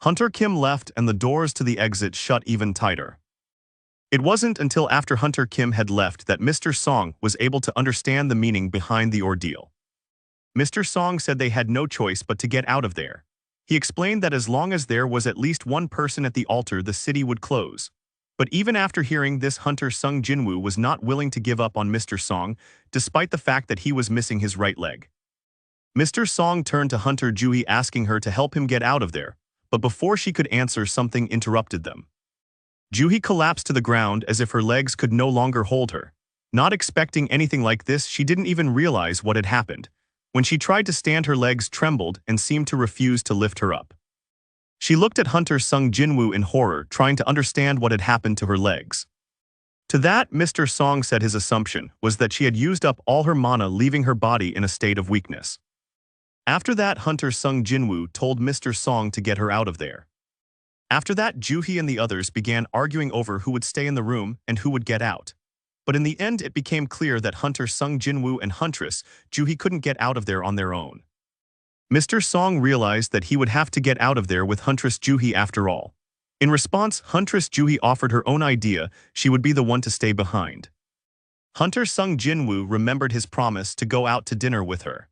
Hunter Kim left and the doors to the exit shut even tighter. It wasn't until after Hunter Kim had left that Mr. Song was able to understand the meaning behind the ordeal. Mr. Song said they had no choice but to get out of there. He explained that as long as there was at least one person at the altar, the city would close. But even after hearing this, Hunter Sung Jin-Woo was not willing to give up on Mr. Song, despite the fact that he was missing his right leg. Mr. Song turned to Hunter Joo-hee asking her to help him get out of there, but before she could answer, something interrupted them. Joo-hee collapsed to the ground as if her legs could no longer hold her. Not expecting anything like this, she didn't even realize what had happened. When she tried to stand, her legs trembled and seemed to refuse to lift her up. She looked at Hunter Sung Jin-Woo in horror, trying to understand what had happened to her legs. To that, Mr. Song said his assumption was that she had used up all her mana, leaving her body in a state of weakness. After that, Hunter Sung Jin-Woo told Mr. Song to get her out of there. After that, Joo-hee and the others began arguing over who would stay in the room and who would get out. But in the end, it became clear that Hunter Sung Jin-Woo and Huntress Joo-hee couldn't get out of there on their own. Mr. Song realized that he would have to get out of there with Huntress Joo-hee after all. In response, Huntress Joo-hee offered her own idea. She would be the one to stay behind. Hunter Sung Jin-Woo remembered his promise to go out to dinner with her.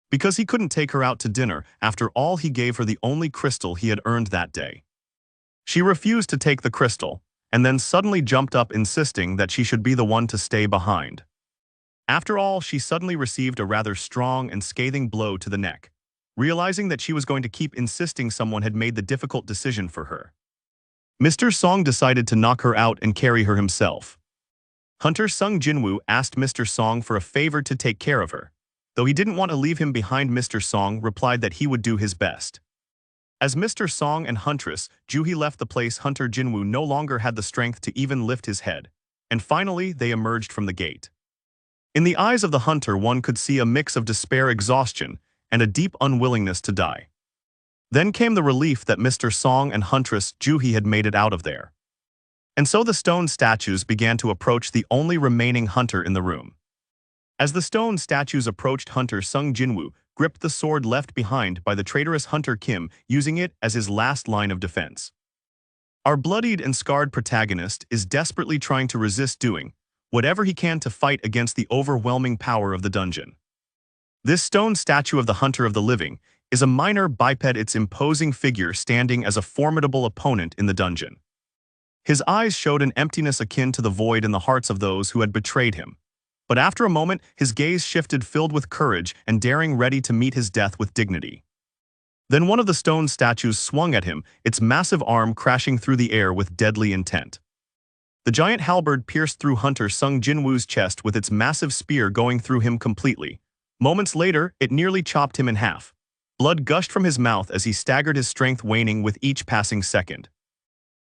Because he couldn't take her out to dinner, after all, he gave her the only crystal he had earned that day. She refused to take the crystal, and then suddenly jumped up insisting that she should be the one to stay behind. After all, she suddenly received a rather strong and scathing blow to the neck. Realizing that she was going to keep insisting, someone had made the difficult decision for her. Mr. Song decided to knock her out and carry her himself. Hunter Sung Jin-Woo asked Mr. Song for a favor to take care of her. Though he didn't want to leave him behind, Mr. Song replied that he would do his best. As Mr. Song and Huntress Joo-hee left the place, Hunter Jin-Woo no longer had the strength to even lift his head. And finally, they emerged from the gate. In the eyes of the hunter, one could see a mix of despair, exhaustion, and a deep unwillingness to die. Then came the relief that Mr. Song and Huntress Joo-hee had made it out of there. And so the stone statues began to approach the only remaining hunter in the room. As the stone statues approached, Hunter Sung Jin-Woo gripped the sword left behind by the traitorous Hunter Kim, using it as his last line of defense. Our bloodied and scarred protagonist is desperately trying to resist, doing whatever he can to fight against the overwhelming power of the dungeon. This stone statue of the Hunter of the Living is a minor biped, its imposing figure standing as a formidable opponent in the dungeon. His eyes showed an emptiness akin to the void in the hearts of those who had betrayed him. But after a moment, his gaze shifted, filled with courage and daring, ready to meet his death with dignity. Then one of the stone statues swung at him, its massive arm crashing through the air with deadly intent. The giant halberd pierced through Hunter Sung Jin-Woo's chest, with its massive spear going through him completely. Moments later, it nearly chopped him in half. Blood gushed from his mouth as he staggered, his strength waning with each passing second.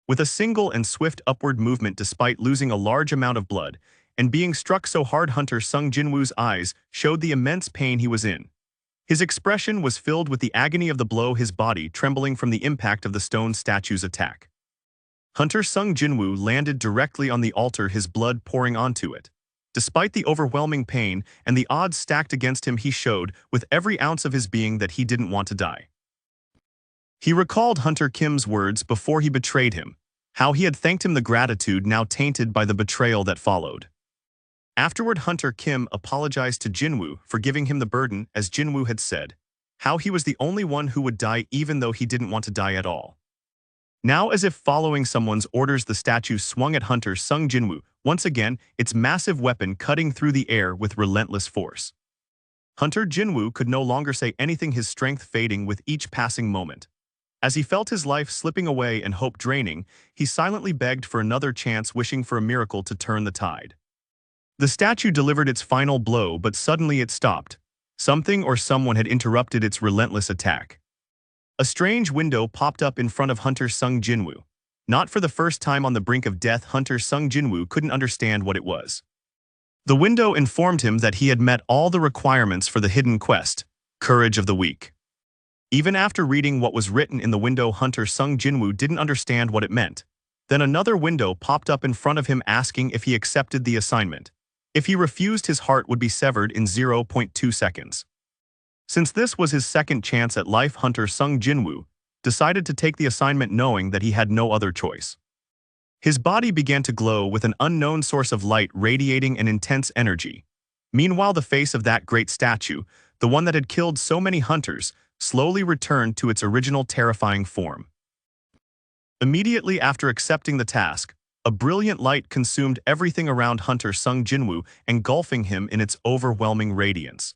With a single and swift upward movement, despite losing a large amount of blood, and being struck so hard, Hunter Sung Jin-Woo's eyes showed the immense pain he was in. His expression was filled with the agony of the blow, his body trembling from the impact of the stone statue's attack. Hunter Sung Jin-Woo landed directly on the altar, his blood pouring onto it. Despite the overwhelming pain and the odds stacked against him, he showed with every ounce of his being that he didn't want to die. He recalled Hunter Kim's words before he betrayed him, how he had thanked him, the gratitude now tainted by the betrayal that followed. Afterward, Hunter Kim apologized to Jin-Woo for giving him the burden, as Jin-Woo had said, how he was the only one who would die even though he didn't want to die at all. Now, as if following someone's orders, the statue swung at Hunter Sung Jin-Woo, once again, its massive weapon cutting through the air with relentless force. Hunter Jin-Woo could no longer say anything, his strength fading with each passing moment. As he felt his life slipping away and hope draining, he silently begged for another chance, wishing for a miracle to turn the tide. The statue delivered its final blow, but suddenly it stopped. Something or someone had interrupted its relentless attack. A strange window popped up in front of Hunter Sung Jin-Woo. Not for the first time on the brink of death, Hunter Sung Jin-Woo couldn't understand what it was. The window informed him that he had met all the requirements for the hidden quest, Courage of the Weak. Even after reading what was written in the window, Hunter Sung Jin-Woo didn't understand what it meant. Then another window popped up in front of him, asking if he accepted the assignment. If he refused, his heart would be severed in 0.2 seconds. Since this was his second chance at life, Hunter Sung Jin-Woo decided to take the assignment knowing that he had no other choice. His body began to glow with an unknown source of light radiating an intense energy. Meanwhile, the face of that great statue, the one that had killed so many hunters, slowly returned to its original terrifying form. Immediately after accepting the task, a brilliant light consumed everything around Hunter Sung Jin-Woo, engulfing him in its overwhelming radiance.